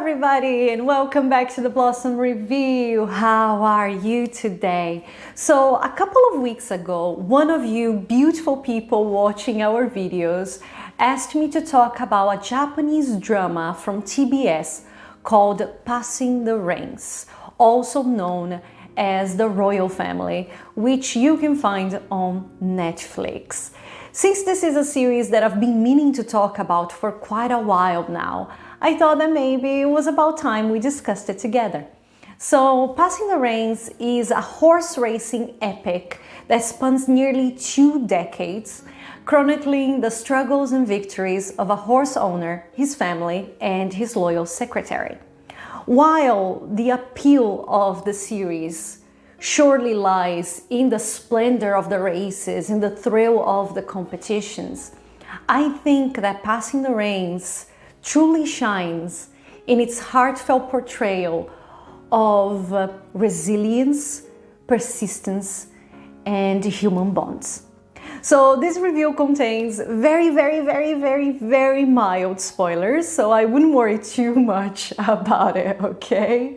everybody, and welcome back to the Blossom Review. How are you today? So a couple of weeks ago, one of you beautiful people watching our videos asked me to talk about a Japanese drama from TBS called Passing the Reins, also known as The Royal Family, which you can find on Netflix. Since this is a series that I've been meaning to talk about for quite a while now, I thought that maybe it was about time we discussed it together. So, Passing the Reins is a horse racing epic that spans nearly 2 decades, chronicling the struggles and victories of a horse owner, his family, and his loyal secretary. While the appeal of the series surely lies in the splendor of the races, in the thrill of the competitions, I think that Passing the Reins truly shines in its heartfelt portrayal of resilience, persistence, and human bonds. So this review contains very mild spoilers, so I wouldn't worry too much about it, okay?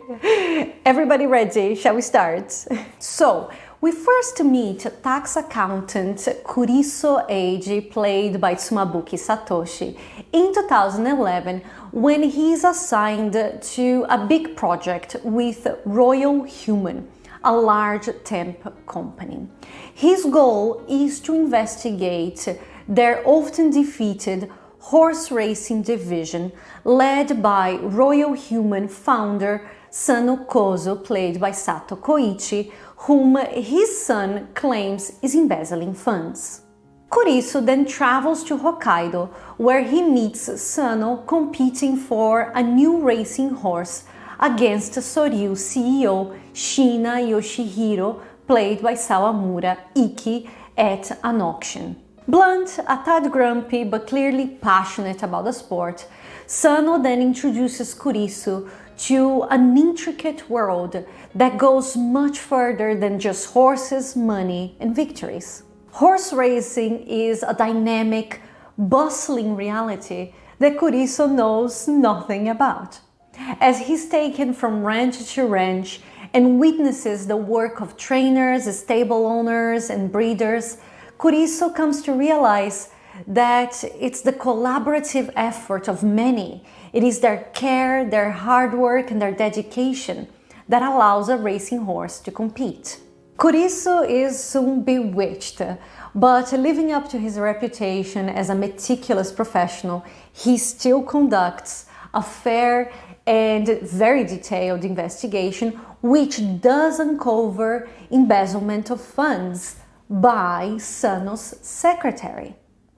Everybody ready? Shall we start? So, we first meet tax accountant Kurisu, a.k.a. played by Tsumabuki Satoshi, in 2011 when he is assigned to a big project with Royal Human, a large temp company. His goal is to investigate their often defeated horse racing division led by Royal Human founder Sano Kozo, played by Sato Koichi, whom his son claims is embezzling funds. Kurisu then travels to Hokkaido, where he meets Sano competing for a new racing horse against Soryu CEO Shina Yoshihiro, played by Sawamura Iki, at an auction. Blunt, a tad grumpy but clearly passionate about the sport, Sano then introduces Kurisu to an intricate world that goes much further than just horses, money, and victories. Horse racing is a dynamic, bustling reality that Kurisu knows nothing about. As he's taken from ranch to ranch and witnesses the work of trainers, stable owners, and breeders, Kurisu comes to realize that it's the collaborative effort of many. It is their care, their hard work, and their dedication that allows a racing horse to compete. Kurisu is soon bewitched, but living up to his reputation as a meticulous professional, he still conducts a fair and very detailed investigation which does uncover embezzlement of funds by Sano's secretary.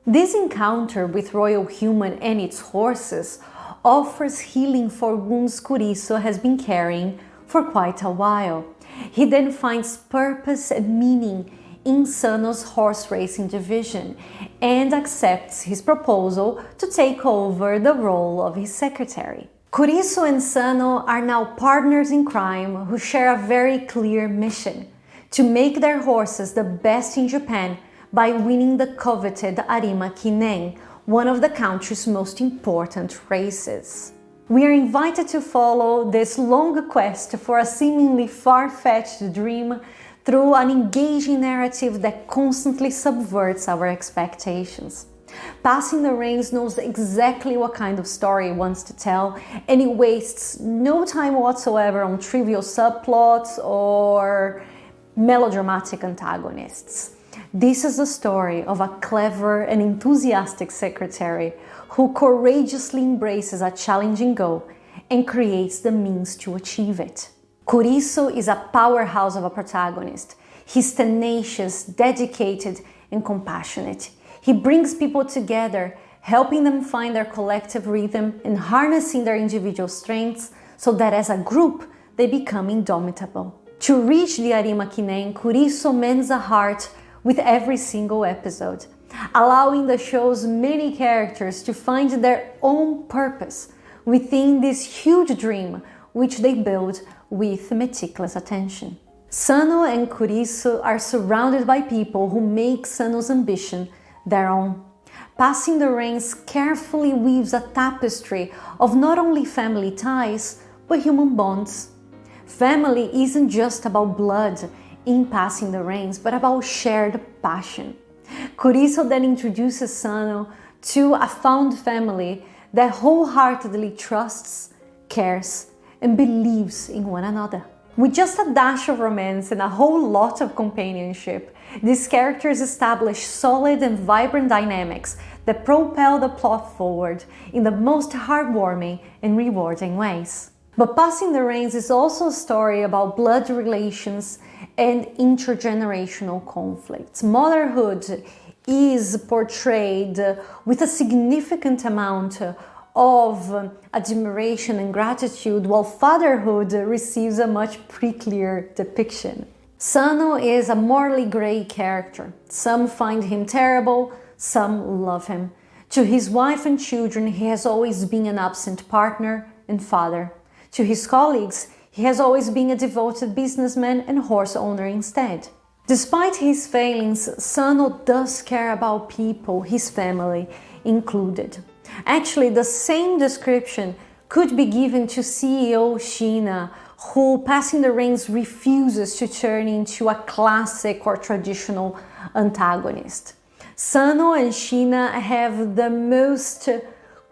This encounter with Royal Human and its horses offers healing for wounds Kurisu has been carrying for quite a while. He then finds purpose and meaning in Sano's horse racing division and accepts his proposal to take over the role of his secretary. Kurisu and Sano are now partners in crime who share a very clear mission: to make their horses the best in Japan by winning the coveted Arima Kinen, one of the country's most important races. We are invited to follow this long quest for a seemingly far-fetched dream through an engaging narrative that constantly subverts our expectations. Passing the Reins knows exactly what kind of story it wants to tell, and it wastes no time whatsoever on trivial subplots or melodramatic antagonists. This is the story of a clever and enthusiastic secretary who courageously embraces a challenging goal and creates the means to achieve it. Kurisu is a powerhouse of a protagonist. He's tenacious, dedicated, and compassionate. He brings people together, helping them find their collective rhythm and harnessing their individual strengths so that as a group they become indomitable. To reach the Arima Kinen, Kurisu mends a heart with every single episode, allowing the show's many characters to find their own purpose within this huge dream which they build with meticulous attention. Sano and Kurisu are surrounded by people who make Sano's ambition their own. Passing the Reins carefully weaves a tapestry of not only family ties, but human bonds. Family isn't just about blood in Passing the Reins, but about shared passion. Kurisu then introduces Sano to a found family that wholeheartedly trusts, cares, and believes in one another. With just a dash of romance and a whole lot of companionship, these characters establish solid and vibrant dynamics that propel the plot forward in the most heartwarming and rewarding ways. But Passing the Reins is also a story about blood relations and intergenerational conflicts. Motherhood is portrayed with a significant amount of admiration and gratitude, while fatherhood receives a much pricklier depiction. Sano is a morally grey character. Some find him terrible, some love him. To his wife and children, he has always been an absent partner and father. To his colleagues, he has always been a devoted businessman and horse owner instead. Despite his failings, Sano does care about people, his family included. Actually, the same description could be given to CEO Shina, who Passing the Reins refuses to turn into a classic or traditional antagonist. Sano and Shina have the most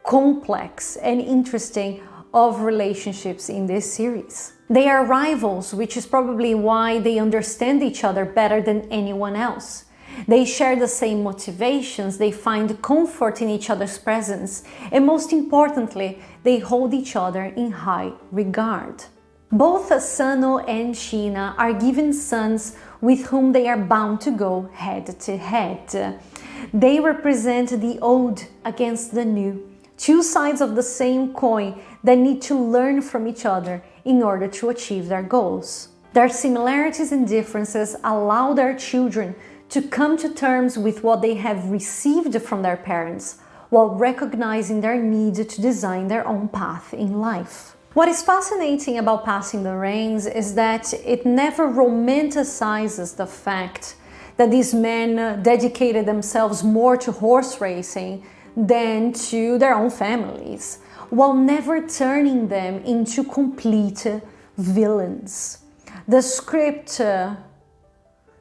complex and interesting of relationships in this series. They are rivals, which is probably why they understand each other better than anyone else. They share the same motivations, they find comfort in each other's presence, and most importantly, they hold each other in high regard. Both Sano and Shina are given sons with whom they are bound to go head to head. They represent the old against the new, two sides of the same coin that need to learn from each other in order to achieve their goals. Their similarities and differences allow their children to come to terms with what they have received from their parents, while recognizing their need to design their own path in life. What is fascinating about Passing the Reins is that it never romanticizes the fact that these men dedicated themselves more to horse racing than to their own families, while never turning them into complete villains. The script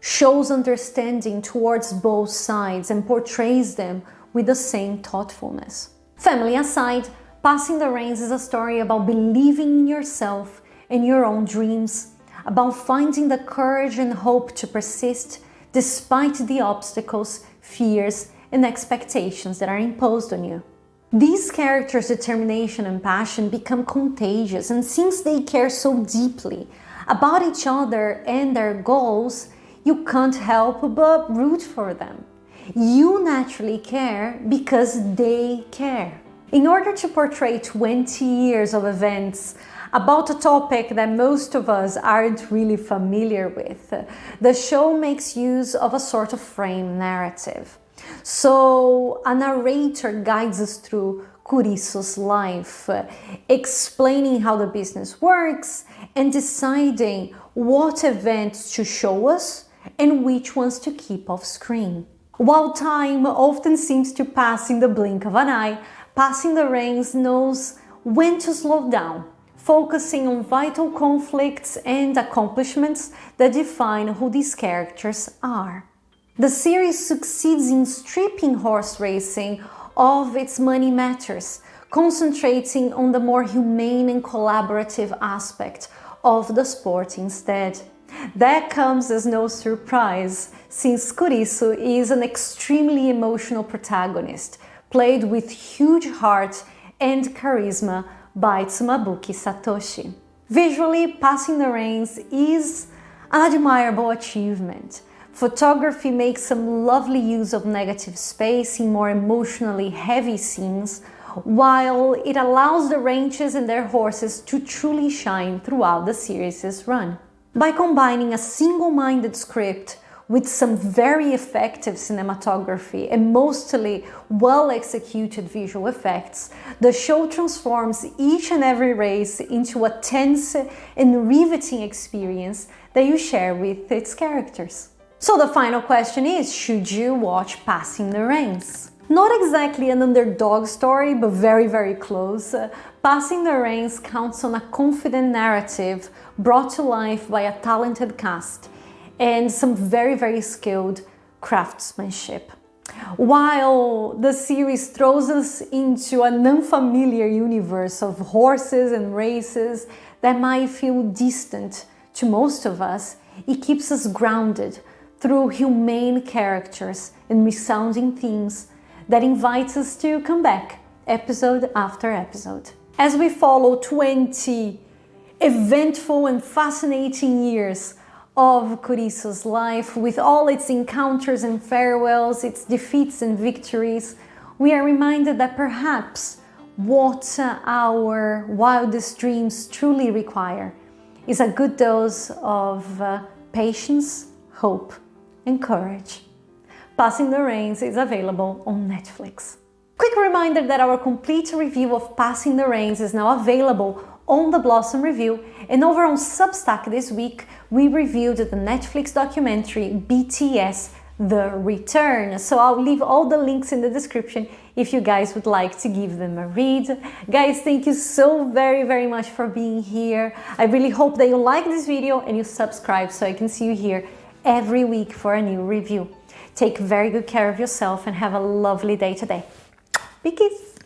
shows understanding towards both sides and portrays them with the same thoughtfulness. Family aside, Passing the Reins is a story about believing in yourself and your own dreams, about finding the courage and hope to persist despite the obstacles, fears, and expectations that are imposed on you. These characters' determination and passion become contagious, and since they care so deeply about each other and their goals, you can't help but root for them. You naturally care because they care. In order to portray 20 years of events about a topic that most of us aren't really familiar with, the show makes use of a sort of frame narrative. So a narrator guides us through Kurisu's life, explaining how the business works and deciding what events to show us and which ones to keep off screen. While time often seems to pass in the blink of an eye, Passing the Reins knows when to slow down, focusing on vital conflicts and accomplishments that define who these characters are. The series succeeds in stripping horse racing of its money matters, concentrating on the more humane and collaborative aspect of the sport instead. That comes as no surprise, since Kurisu is an extremely emotional protagonist, played with huge heart and charisma by Tsumabuki Satoshi. Visually, Passing the Reins is an admirable achievement. Photography makes some lovely use of negative space in more emotionally heavy scenes, while it allows the ranches and their horses to truly shine throughout the series' run. By combining a single-minded script with some very effective cinematography and mostly well-executed visual effects, the show transforms each and every race into a tense and riveting experience that you share with its characters. So the final question is, should you watch Passing the Reins? Not exactly an underdog story, but very, very close. Passing the Reins counts on a confident narrative brought to life by a talented cast and some very, very skilled craftsmanship. While the series throws us into an unfamiliar universe of horses and races that might feel distant to most of us, it keeps us grounded through humane characters and resounding themes that invites us to come back episode after episode. As we follow 20 eventful and fascinating years of Kurisu's life, with all its encounters and farewells, its defeats and victories, we are reminded that perhaps what our wildest dreams truly require is a good dose of patience, hope, and courage. Passing the Reins is available on Netflix. Quick reminder that our complete review of Passing the Reins is now available on the Blossom Review, and over on Substack this week we reviewed the Netflix documentary BTS The Return. So I'll leave all the links in the description if you guys would like to give them a read. Guys, thank you so very much for being here. I really hope that you like this video and you subscribe so I can see you here every week for a new review. Take very good care of yourself and have a lovely day today. Big kiss!